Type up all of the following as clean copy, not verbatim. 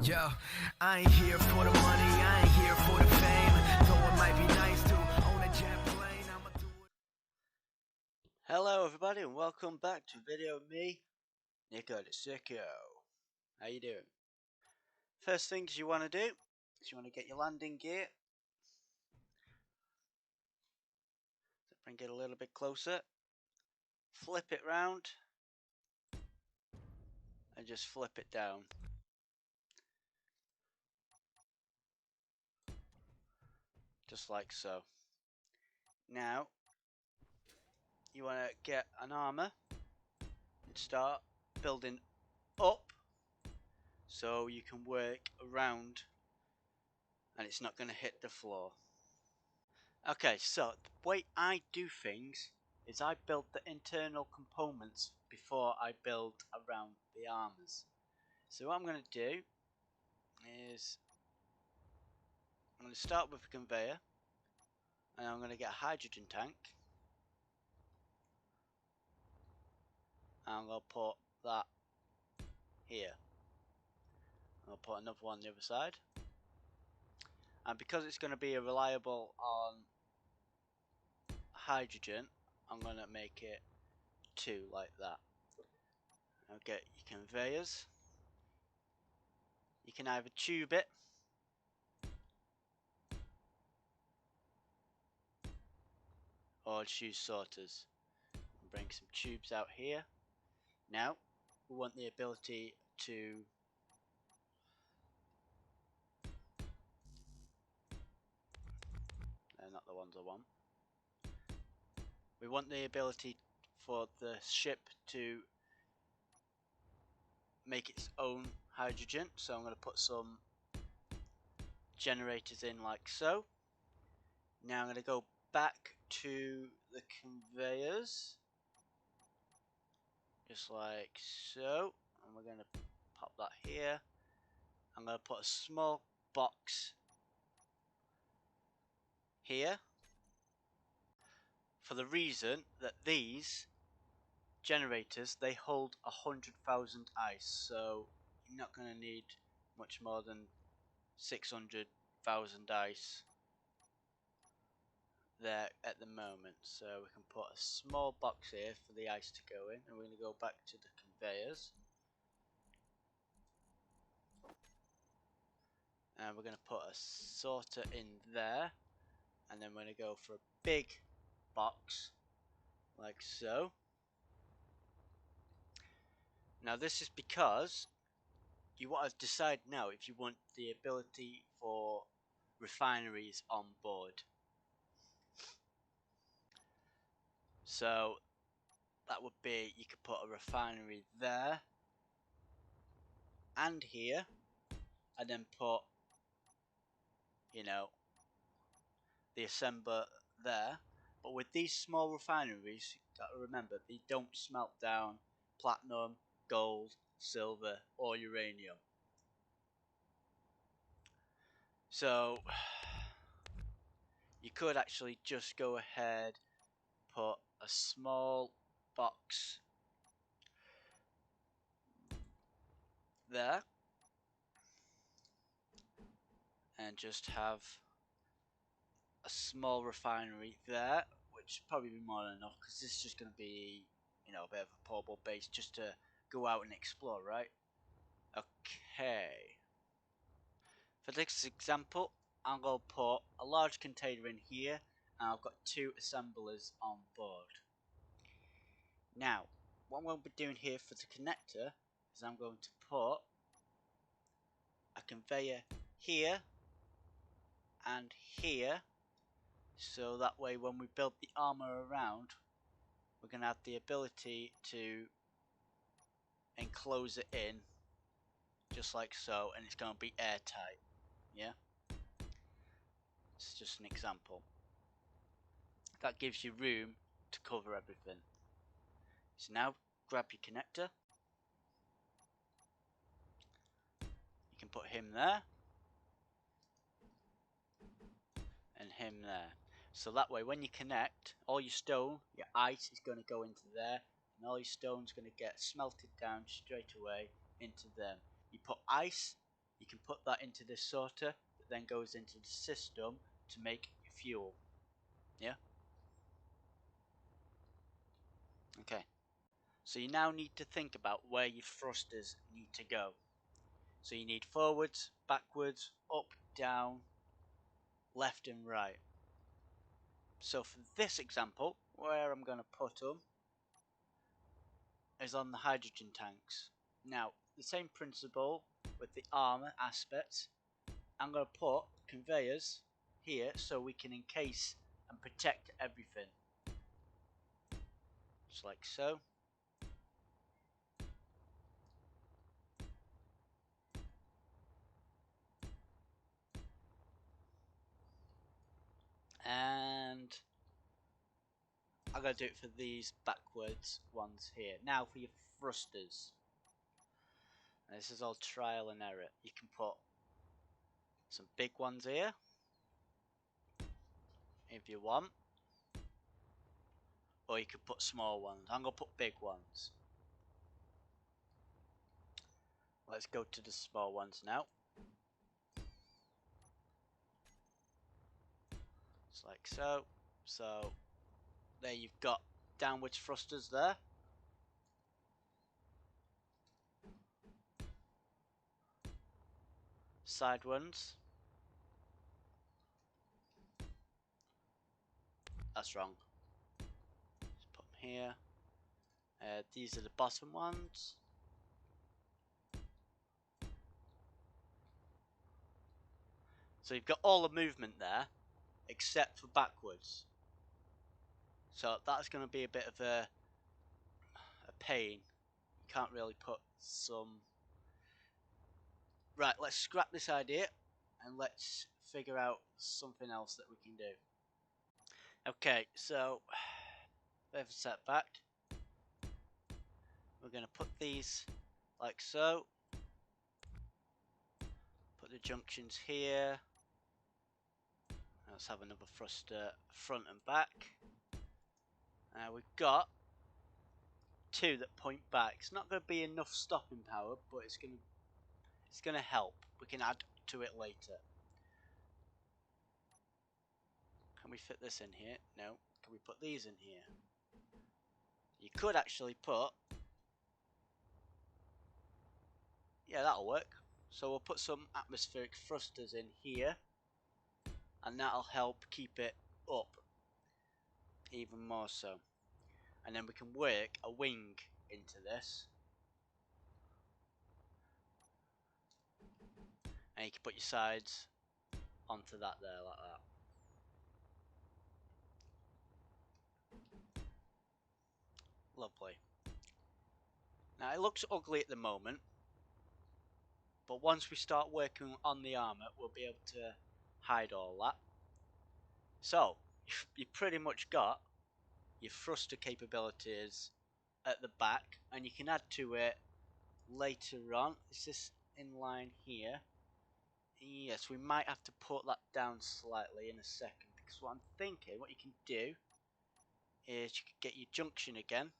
Yo, I ain't here for the money, I ain't here for the fame. Though it might be nice to own a jet plane, I'ma do it. Hello everybody and welcome back to video with me, Nico the Sicko. How you doing? First things you want to do is you want to get your landing gear. So bring it a little bit closer. Flip it round. And just flip it down. Just like so. Now, you want to get an armor and start building up so you can work around and it's not going to hit the floor. Okay, so the way I do things is I build the internal components before I build around the armors. So what I'm going to do is I'm going to start with a conveyor and I'm going to get a hydrogen tank and I'm going to put that here. I'll put another one on the other side, and because it's going to be a reliable on hydrogen, I'm going to make it 2 like that. Okay, your conveyors, you can either tube it or choose sorters. Bring some tubes out here. Now we want the ability to they're not the ones I want. We want the ability for the ship to make its own hydrogen, so I'm going to put some generators in like so. Now I'm going to go back to the conveyors just like so, and we're going to pop that here. I'm going to put a small box here for the reason that these generators, they hold 100,000 ice, so you're not going to need much more than 600,000 ice there at the moment. So we can put a small box here for the ice to go in, and we're going to go back to the conveyors and we're going to put a sorter in there, and then we're going to go for a big box like so. Now this is because you want to decide now if you want the ability for refineries on board. So that would be, you could put a refinery there and here, and then put, you know, the assembler there. But with these small refineries, you've got to remember, they don't smelt down platinum, gold, silver or uranium. So you could actually just go ahead, put a small box there and just have a small refinery there, which probably be more than enough, because this is just going to be, you know, a bit of a portable base just to go out and explore, right? Okay. For this example, I'm going to put a large container in here, and I've got 2 assemblers on board. Now, what I'm going to be doing here for the connector is I'm going to put a conveyor here and here, so that way when we build the armor around, we're going to have the ability to enclose it in just like so, and it's going to be airtight. Yeah, it's just an example. That gives you room to cover everything. So now grab your connector, you can put him there and him there, so that way when you connect, all your stone, your ice is going to go into there, and all your stone's going to get smelted down straight away into them. You put ice, you can put that into this sorter that then goes into the system to make fuel. Yeah? Okay. So you now need to think about where your thrusters need to go. So you need forwards, backwards, up, down, left and right. So for this example, where I'm going to put them is on the hydrogen tanks. Now, the same principle with the armor aspect. I'm going to put conveyors here so we can encase and protect everything. Just like so. And I'm going to do it for these backwards ones here. Now for your thrusters. And this is all trial and error. You can put some big ones here if you want. Or you could put small ones. I'm going to put big ones. Let's go to the small ones now. Just like so. So there you've got downwards thrusters there. Side ones. That's wrong. Just put them here. These are the bottom ones. So you've got all the movement there, except for backwards. So that's going to be a bit of a pain. You can't really put some... Right, let's scrap this idea and let's figure out something else that we can do. Okay, so bit of a setback. We're going to put these like so. Put the junctions here. Let's have another thruster front and back. We've got two that point back. It's not going to be enough stopping power, but it's going to help. We can add to it later. Can we fit this in here? No. Can we put these in here? You could actually put... Yeah, that'll work. So we'll put some atmospheric thrusters in here, and that'll help keep it up even more so. And then we can work a wing into this. And you can put your sides onto that there like that. Lovely. Now it looks ugly at the moment, but once we start working on the armour, we'll be able to hide all that. So, you pretty much got your thruster capabilities at the back, and you can add to it later on. Is this in line here? Yes, we might have to put that down slightly in a second, because what I'm thinking, what you can do is you could get your junction again,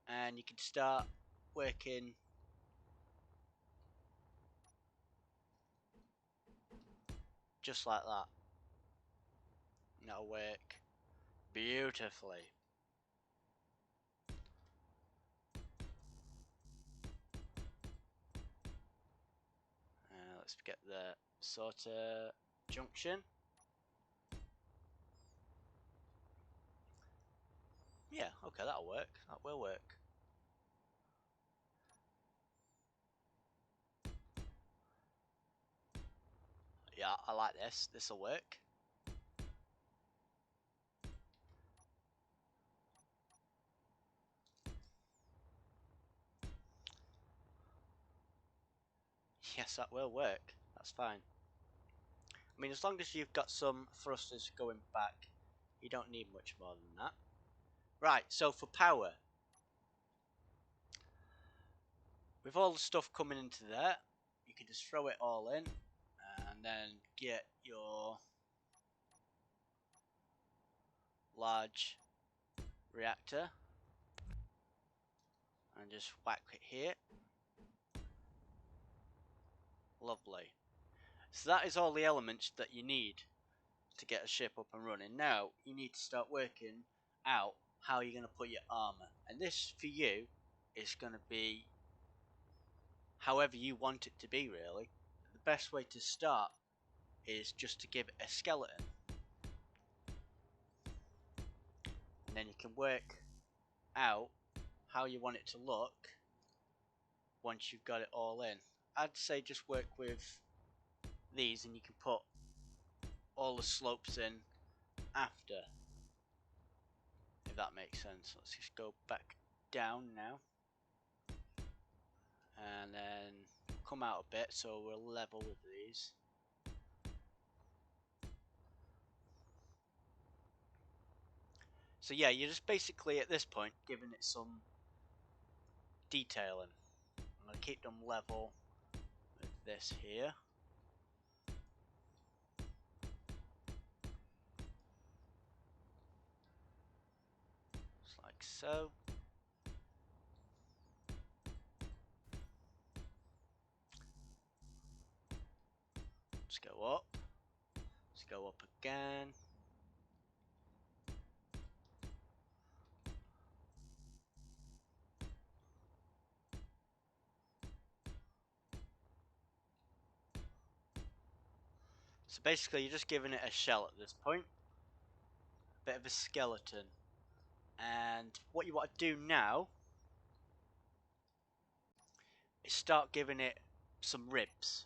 and you can start working just like that. And that'll work beautifully. Let's get the sorter junction. Yeah, okay, that'll work. That will work. Yeah, I like this. This'll work. Yes, that will work. That's fine. I mean, as long as you've got some thrusters going back, you don't need much more than that. Right, so for power. With all the stuff coming into there, you can just throw it all in and then get your large reactor and just whack it here. Lovely. So that is all the elements that you need to get a ship up and running. Now you need to start working out how you're going to put your armor, and this for you is going to be however you want it to be, really. The best way to start is just to give it a skeleton, and then you can work out how you want it to look once you've got it all in. I'd say just work with these and you can put all the slopes in after, if that makes sense. Let's just go back down now and then come out a bit so we're level with these. So yeah, you're just basically at this point giving it some detailing. I'm going to keep them level with this here. Just like so. Let's go up. Let's go up again. So basically you're just giving it a shell at this point. Bit of a skeleton. And what you want to do now is start giving it some ribs.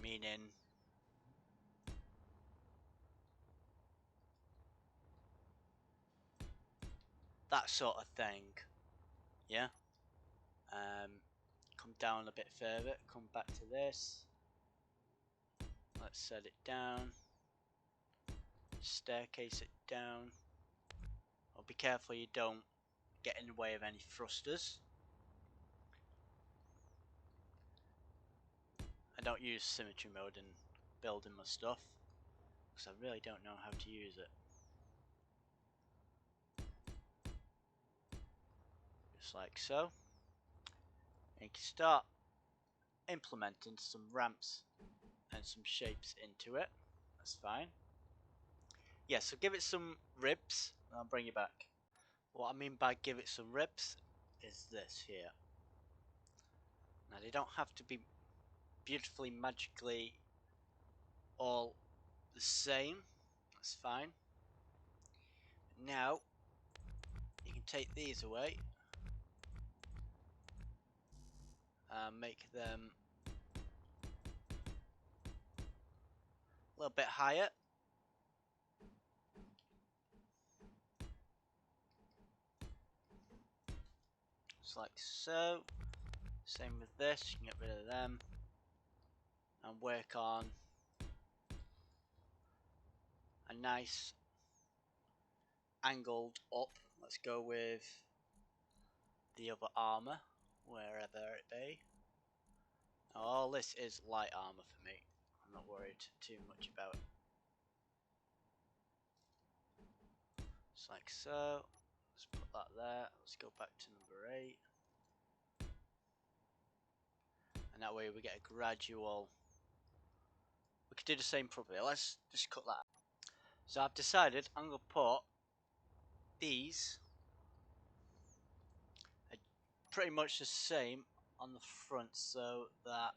Meaning that sort of thing. Yeah? Come down a bit further, come back to this. Let's set it down. Staircase it down. Oh, be careful you don't get in the way of any thrusters. I don't use symmetry mode in building my stuff because I really don't know how to use it. Just like so. And you can start implementing some ramps and some shapes into it. That's fine. Yeah, so give it some ribs and I'll bring you back. What I mean by give it some ribs is this here. Now they don't have to be beautifully magically all the same. That's fine. Now you can take these away and make them a little bit higher. Just like so. Same with this, you can get rid of them and work on a nice angled up. Let's go with the other armor, wherever it be. All this is light armor for me. I'm not worried too much about it. Just like so. Let's put that there. Let's go back to number 8. And that way we get a gradual. We could do the same properly. Let's just cut that. So I've decided I'm going to put these pretty much the same on the front so that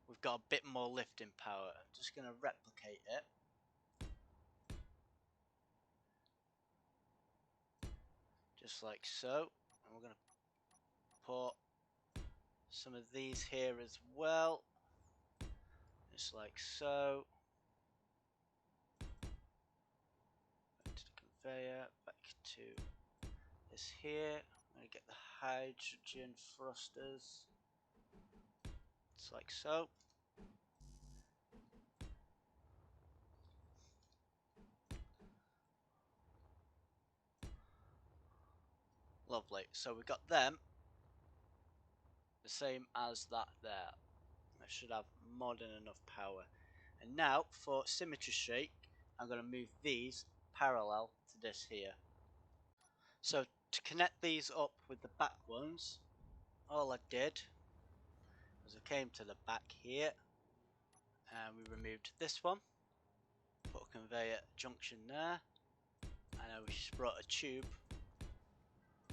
we've got a bit more lifting power. I'm just going to replicate it. Just like so. And we're going to put some of these here as well. Just like so. Back to the conveyor. Back to this here. I'm going to get the hydrogen thrusters. Just like so. Lovely. So we've got them the same as that there. I should have more than enough power. And now for symmetry shake, I'm going to move these parallel to this here. So to connect these up with the back ones, all I did was I came to the back here and we removed this one, put a conveyor junction there, and I just brought a tube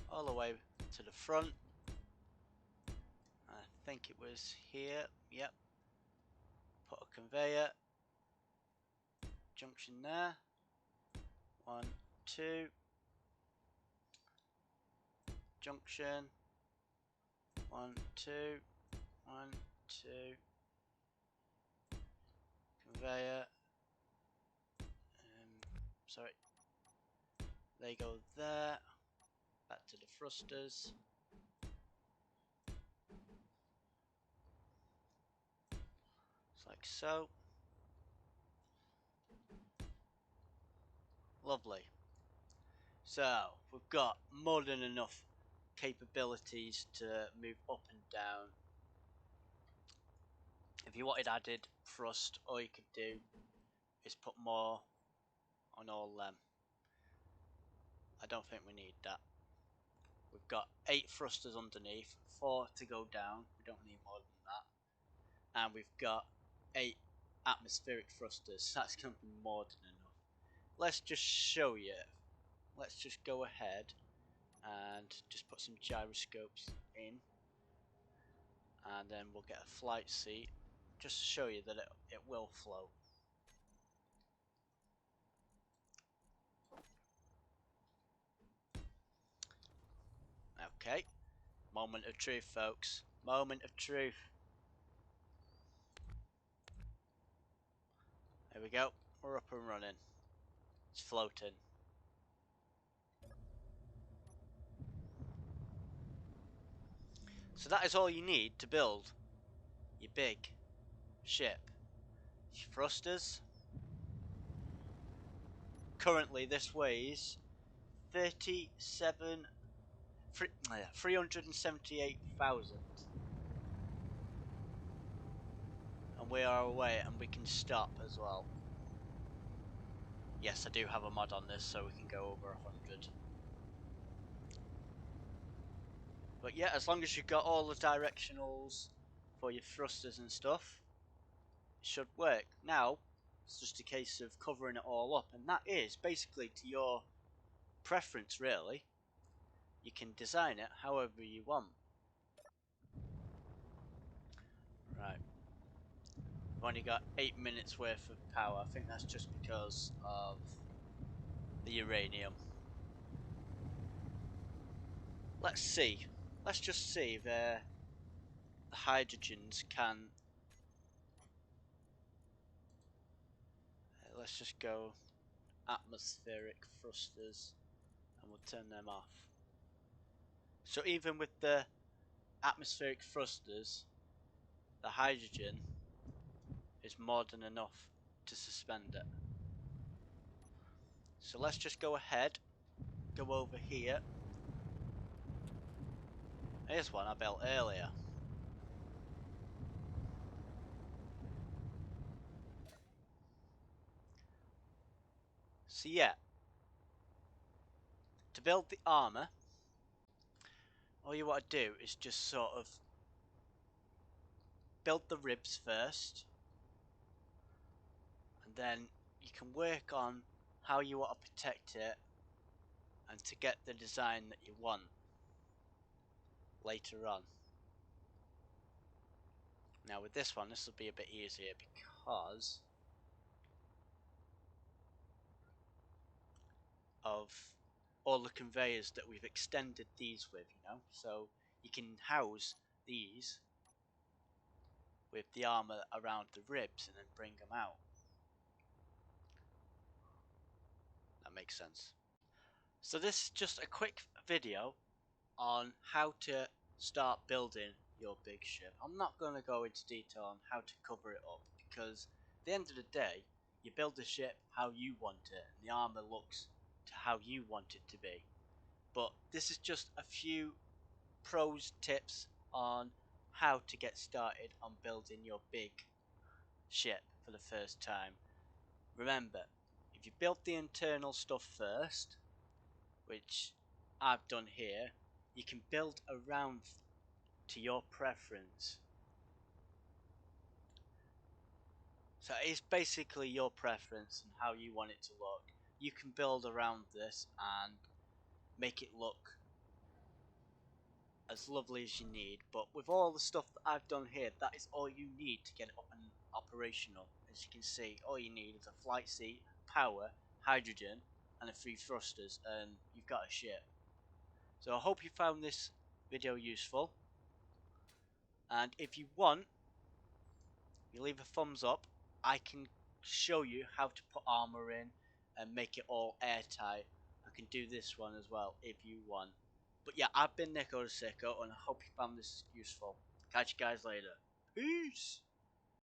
all the way to the front. I think it was here, yep. Put a conveyor junction there, 1, 2, junction, 1, 2, 1, 2, conveyor, sorry, they go there, back to the thrusters, it's like so. Lovely. So we've got more than enough capabilities to move up and down. If you wanted added thrust, all you could do is put more on all them. I don't think we need that. We've got 8 thrusters underneath, 4 to go down, we don't need more than that. And we've got 8 atmospheric thrusters, that's going to be more than enough. Let's just show you. Let's just go ahead and just put some gyroscopes in, and then we'll get a flight seat just to show you that it will float. Okay, moment of truth, folks. Moment of truth. There we go. We're up and running. It's floating. So that is all you need to build your big ship. Your thrusters. Currently this weighs 378,000. And we are away, and we can stop as well. Yes, I do have a mod on this, so we can go over 100. But yeah, as long as you've got all the directionals for your thrusters and stuff, it should work. Now, it's just a case of covering it all up, and that is basically to your preference, really. You can design it however you want. Right. We've only got 8 minutes worth of power. I think that's just because of the uranium. Let's see. Let's just see if the hydrogens can... let's just go atmospheric thrusters and we'll turn them off. So even with the atmospheric thrusters, the hydrogen is more than enough to suspend it. So let's just go ahead, go over here. Here's one I built earlier. So yeah, to build the armor, all you want to do is just sort of build the ribs first, and then you can work on how you want to protect it and to get the design that you want later on. Now with this one, this will be a bit easier because of all the conveyors that we've extended these with, you know, so you can house these with the armor around the ribs and then bring them out. That makes sense. So this is just a quick video on how to start building your big ship. I'm not going to go into detail on how to cover it up because at the end of the day, you build the ship how you want it and the armor looks to how you want it to be. But this is just a few pros tips on how to get started on building your big ship for the first time. Remember, if you build the internal stuff first, which I've done here, you can build around to your preference. So it's basically your preference and how you want it to look. You can build around this and make it look as lovely as you need, but with all the stuff that I've done here, that is all you need to get it up and operational. As you can see, all you need is a flight seat, power, hydrogen, and a few thrusters, and you've got a ship. So I hope you found this video useful, and if you want, you leave a thumbs up. I can show you how to put armor in and make it all airtight. I can do this one as well if you want. But yeah, I've been Nico the Sicko, and I hope you found this useful. Catch you guys later. Peace!